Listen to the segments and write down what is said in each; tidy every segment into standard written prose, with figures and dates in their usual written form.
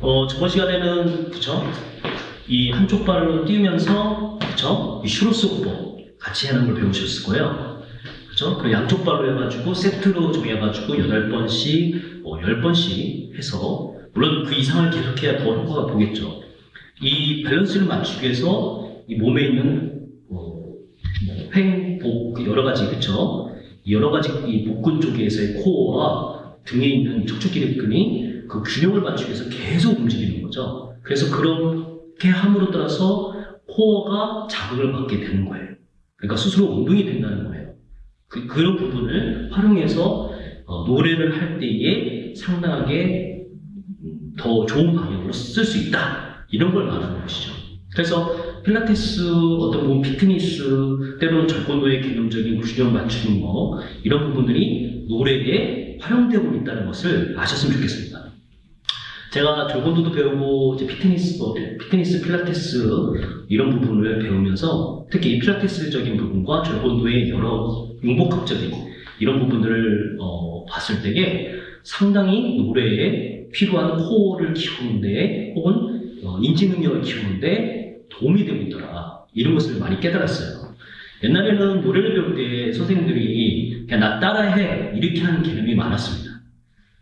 저번 시간에는 그쵸? 이 한쪽 발로 뛰면서 그쵸? 이 슈로스 호흡 같이 하는 걸 배우셨을 거예요. 그쵸? 그리고 양쪽 발로 해가지고 세트로 정해가지고 8번씩, 10번씩 해서 물론 그 이상을 계속해야 더 효과가 보겠죠. 이 밸런스를 맞추기 위해서 이 몸에 있는 횡, 복 여러 가지 그쵸? 여러 가지 이 복근 쪽에서의 코어와 등에 있는 척추기립근이 그 균형을 맞추기 위해서 계속 움직이는 거죠. 그래서 그렇게 함으로 따라서 코어가 자극을 받게 되는 거예요. 그러니까 스스로 운동이 된다는 거예요. 그런 부분을 활용해서 노래를 할 때에 상당하게 더 좋은 방향으로 쓸 수 있다. 이런 걸 말하는 것이죠. 그래서 필라테스, 어떤 부분 피트니스, 때로는 태권도의 개념적인 균형 맞추는 거 이런 부분들이 노래에 활용되고 있다는 것을 아셨으면 좋겠습니다. 제가 태권도도 배우고 이제 피트니스, 필라테스 이런 부분을 배우면서 특히 이 필라테스적인 부분과 태권도의 여러 융복학적인 이런 부분들을 봤을 때에 상당히 노래에 필요한 코어를 키우는데 혹은 인지 능력을 키우는데 도움이 되고 있더라. 이런 것을 많이 깨달았어요. 옛날에는 노래를 배울 때 선생님들이 그냥 나 따라해 이렇게 하는 개념이 많았습니다.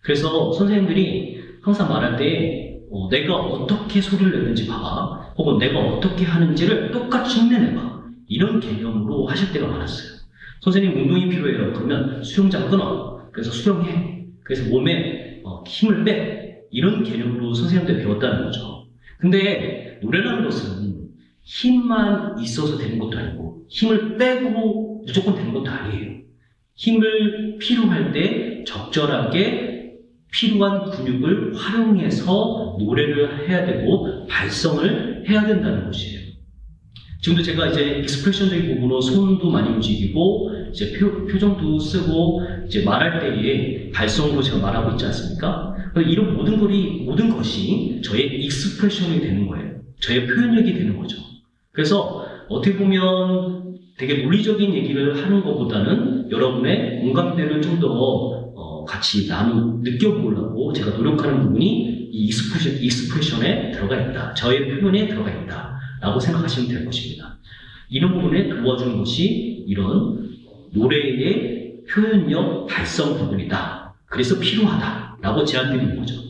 그래서 선생님들이 항상 말할 때 내가 어떻게 소리를 내는지 봐봐 혹은 내가 어떻게 하는지를 똑같이 흉내내봐 이런 개념으로 하실 때가 많았어요. 선생님 운동이 필요해요. 그러면 수영장 끊어. 그래서 수영해. 그래서 몸에 힘을 빼. 이런 개념으로 선생님들 배웠다는 거죠. 근데 노래라는 것은 힘만 있어서 되는 것도 아니고 힘을 빼고 무조건 되는 것도 아니에요. 힘을 필요할 때 적절하게 필요한 근육을 활용해서 노래를 해야 되고 발성을 해야 된다는 것이에요. 지금도 제가 이제 익스프레션적인 부분으로 손도 많이 움직이고 이제 표정도 쓰고 이제 말할 때에 발성으로 제가 말하고 있지 않습니까? 이런 모든 것이 저의 익스프레션이 되는 거예요. 저의 표현력이 되는 거죠. 그래서 어떻게 보면 되게 논리적인 얘기를 하는 것보다는 여러분의 공감대를 좀 더 같이 느껴보려고 제가 노력하는 부분이 이 익스프레션에 들어가 있다. 저의 표현에 들어가 있다. 라고 생각하시면 될 것입니다. 이런 부분에 도와주는 것이 이런 노래의 표현력, 발성 부분이다. 그래서 필요하다. 라고 제안드리는 거죠.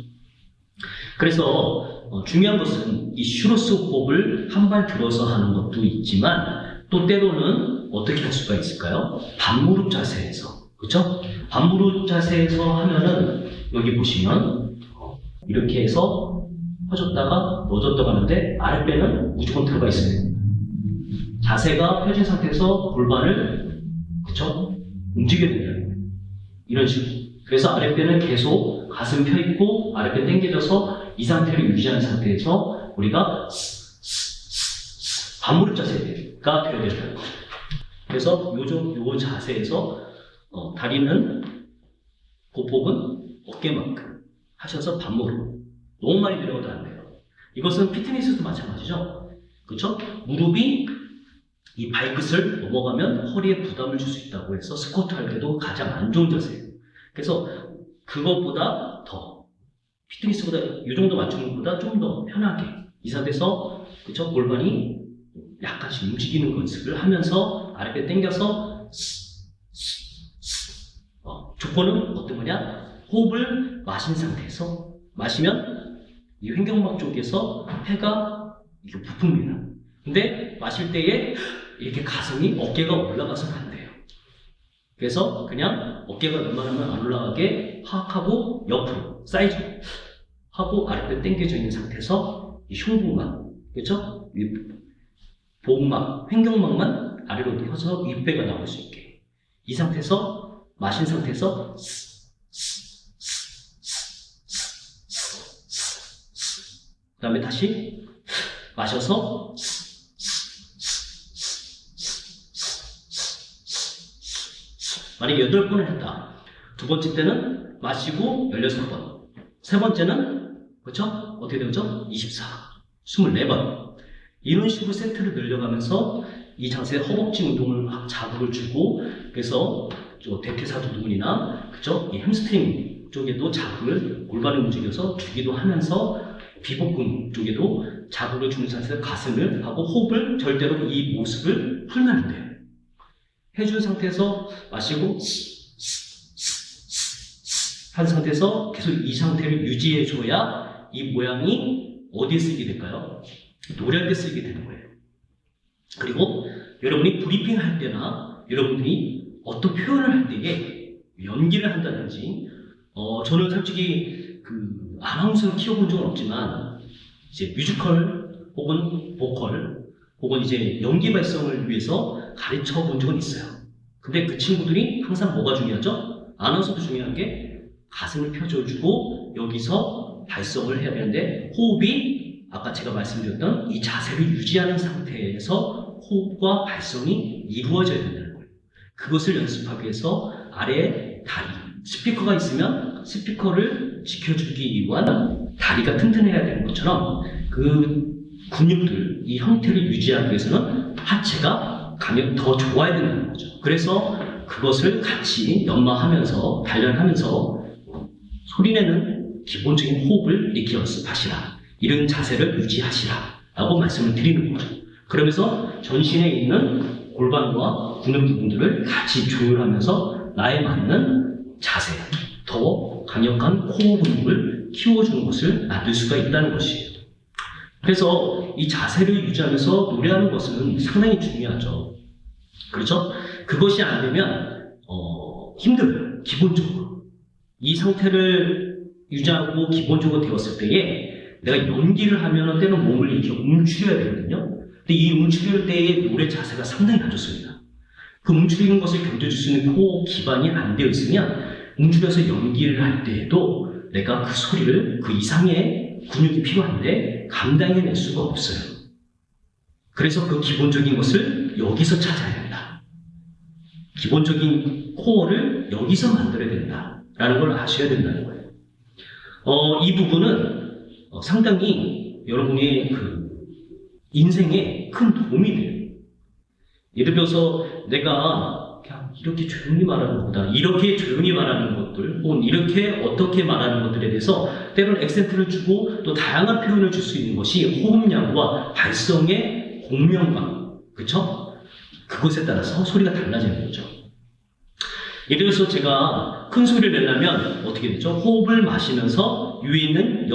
그래서 중요한 것은 이 슈로스 호흡을 한 발 들어서 하는 것도 있지만 또 때로는 어떻게 할 수가 있을까요? 반무릎 자세에서 그렇죠? 반무릎 자세에서 하면은 여기 보시면 이렇게 해서 펴줬다가 넣어줬다가 하는데 아랫배는 무조건 들어가 있어야 됩니다. 자세가 펴진 상태에서 골반을 그쵸? 움직여야 된다는 거예요. 이런 식으로. 그래서 아랫배는 계속 가슴 펴있고 아랫배 당겨져서 이 상태를 유지하는 상태에서 우리가 반무릎 자세가 되어야 된다는 거예요. 그래서 요 자세에서 다리는 보폭은 어깨만큼 하셔서 반무릎. 너무 많이 내려가도 안 돼요. 이것은 피트니스도 마찬가지죠. 그렇죠? 무릎이 이 발끝을 넘어가면 허리에 부담을 줄 수 있다고 해서 스쿼트 할 때도 가장 안 좋은 자세예요. 그래서 그것보다 더 피트니스보다 이 정도 맞추는 것보다 좀 더 편하게 이 상태에서 그렇죠? 골반이 약간씩 움직이는 연습을 하면서 아랫배 당겨서 조건은 어떤 거냐? 호흡을 마신 상태에서 마시면 이 횡격막 쪽에서 폐가 이렇게 부풉니다. 근데 마실 때에 이렇게 가슴이 어깨가 올라가서는 안 돼요. 그래서 그냥 어깨가 웬만하면 안 올라가게 파악하고 옆으로 사이즈 하고 아랫배 당겨져 있는 상태에서 이 흉부막, 그렇죠? 복막, 횡격막만 아래로 펴서 윗배가 나올 수 있게 이 상태에서 마신 상태에서 그 다음에 다시 마셔서 만약에 8번을 했다. 두 번째 때는 마시고 16번. 세 번째는 그렇죠? 어떻게 되죠? 24, 24번. 이런 식으로 세트를 늘려가면서 이 자세 허벅지 운동을 자극을 주고 그래서 대퇴사두근이나 그죠? 이 햄스트링 쪽에도 자극을 골반을 움직여서 주기도 하면서 비복근 쪽에도 자극을 주는 상태에서 가슴을 하고 호흡을 절대로 이 모습을 풀면 안 돼요. 해준 상태에서 마시고 한 상태에서 계속 이 상태를 유지해줘야 이 모양이 어디에 쓰이게 될까요? 노래할 때 쓰이게 되는 거예요. 그리고 여러분이 브리핑 할 때나 여러분들이 어떤 표현을 할 때에 연기를 한다든지 저는 솔직히 그 아나운서를 키워본 적은 없지만 이제 뮤지컬 혹은 보컬 혹은 이제 연기 발성을 위해서 가르쳐 본 적은 있어요. 근데 그 친구들이 항상 뭐가 중요하죠? 아나운서도 중요한 게 가슴을 펴줘주고 여기서 발성을 해야 되는데 호흡이 아까 제가 말씀드렸던 이 자세를 유지하는 상태에서 호흡과 발성이 이루어져야 된다는 거예요. 그것을 연습하기 위해서 아래에 다리, 스피커가 있으면 스피커를 지켜주기 위한 다리가 튼튼해야 되는 것처럼 그 근육들, 이 형태를 유지하기 위해서는 하체가 더 좋아야 된다는 거죠. 그래서 그것을 같이 연마하면서 단련하면서 소리내는 기본적인 호흡을 이렇게 연습하시라. 이런 자세를 유지하시라. 라고 말씀을 드리는 거죠. 그러면서 전신에 있는 골반과 근육 부분들을 같이 조율하면서 나에 맞는 자세, 더 강력한 코어 근육을 키워주는 것을 만들 수가 있다는 것이에요. 그래서 이 자세를 유지하면서 노래하는 것은 상당히 중요하죠. 그렇죠? 그것이 안 되면 힘들어요. 기본적으로. 이 상태를 유지하고 기본적으로 되었을 때에 내가 연기를 하면 때는 몸을 이렇게 움츠려야 되거든요. 근데 이 움츠릴 때의 노래 자세가 상당히 안 좋습니다. 그 움츠리는 것을 견뎌줄 수 있는 코어 기반이 안 되어 있으면 움츠려서 연기를 할 때에도 내가 그 소리를 그 이상의 근육이 필요한데 감당해낼 수가 없어요. 그래서 그 기본적인 것을 여기서 찾아야 된다. 기본적인 코어를 여기서 만들어야 된다라는 걸 아셔야 된다는 거예요. 이 부분은 상당히 여러분의 그 인생에 큰 도움이 돼요. 예를 들어서 내가 그냥 이렇게 조용히 말하는 것보다 이렇게 조용히 말하는 것들 혹은 이렇게 어떻게 말하는 것들에 대해서 때로는 액센트를 주고 또 다양한 표현을 줄 수 있는 것이 호흡량과 발성의 공명감, 그쵸? 그것에 따라서 소리가 달라지는 거죠. 예를 들어서 제가 큰 소리를 내려면 어떻게 되죠? 호흡을 마시면서 위에 있는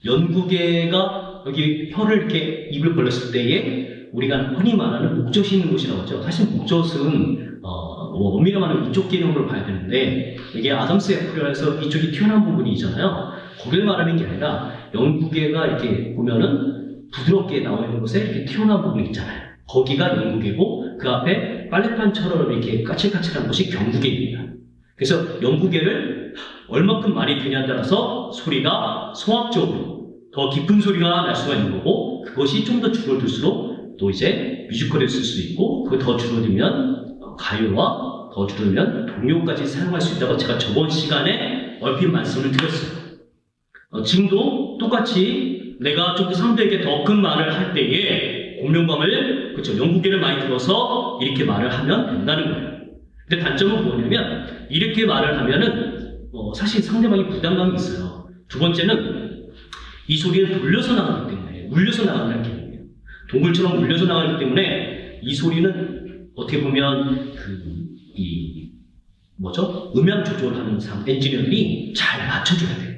연구개가 여기 혀를 이렇게 입을 벌렸을 때에 우리가 흔히 말하는 목젖이 있는 곳이라고 하죠. 사실 목젖은 엄밀히 말하면 이쪽 기능으로 봐야 되는데 이게 아담스 애플이라서 이쪽이 튀어나온 부분이 있잖아요. 거기를 말하는 게 아니라 연구개가 이렇게 보면은 부드럽게 나와 있는 곳에 이렇게 튀어나온 부분이 있잖아요. 거기가 연구개고 그 앞에 빨래판처럼 이렇게 까칠까칠한 곳이 경구개입니다. 그래서 연구개를 얼마큼 많이 드냐에 따라서 소리가 성악적으로 더 깊은 소리가 날 수가 있는 거고 그것이 좀 더 줄어들수록 또 이제 뮤지컬에 쓸 수도 있고 그 더 줄어들면 가요와 더 줄어들면 동요까지 사용할 수 있다고 제가 저번 시간에 얼핏 말씀을 드렸어요. 지금도 똑같이 내가 좀 더 상대에게 더 큰 말을 할 때에 공명감을 그렇죠 연구개를 많이 들어서 이렇게 말을 하면 된다는 거예요. 근데 단점은 뭐냐면 이렇게 말을 하면은 사실 상대방이 부담감이 있어요. 두 번째는 이 소리를 돌려서 나가기 때문에 울려서 나간다는 개념이에요. 동굴처럼 울려서 나가기 때문에 이 소리는 어떻게 보면 음향 조절하는 엔지니어들이 잘 맞춰줘야 돼요.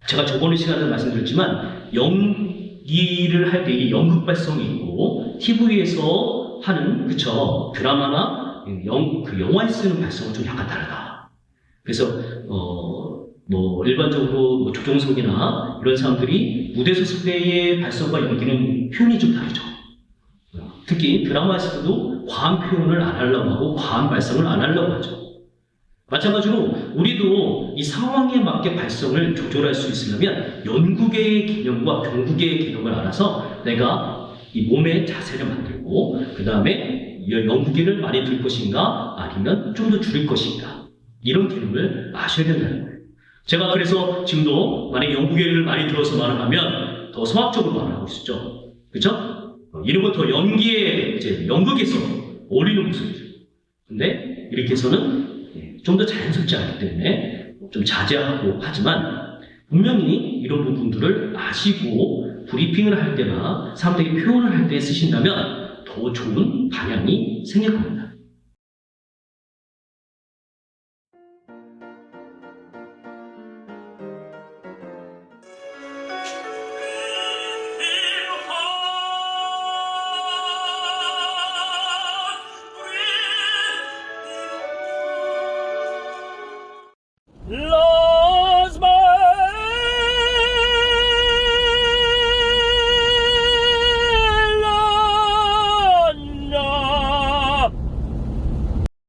제가 저번에 시간에 말씀드렸지만 연기를 할 때 이게 연극 발성이 있고 TV에서 하는 그쵸 드라마나 영화에 쓰는 발성은 좀 약간 다르다. 그래서 일반적으로 조정석이나 이런 사람들이 무대 섰을 때의 발성과 연기는 표현이 좀 다르죠. 특히 드라마에서도 과한 표현을 안 하려고 하고 과한 발성을 안 하려고 하죠. 마찬가지로 우리도 이 상황에 맞게 발성을 조절할 수 있으려면 연구개의 개념과 경구개의 개념을 알아서 내가 이 몸의 자세를 만들고 그 다음에 연구개를 많이 들 것인가 아니면 좀 더 줄일 것인가 이런 개념을 아셔야 된다는 거예요. 제가 그래서 지금도 만약에 연구개를 많이 들어서 말을 하면 더 성악적으로 말을 하고 있었죠. 그렇죠? 이런 건 더 연기에 이제 연극에서 어울리는 모습이죠. 근데 이렇게 해서는 좀 더 자연스럽지 않기 때문에 좀 자제하고 하지만 분명히 이런 부분들을 아시고 브리핑을 할 때나 사람들에게 표현을 할 때 쓰신다면 더 좋은 방향이 생길 겁니다.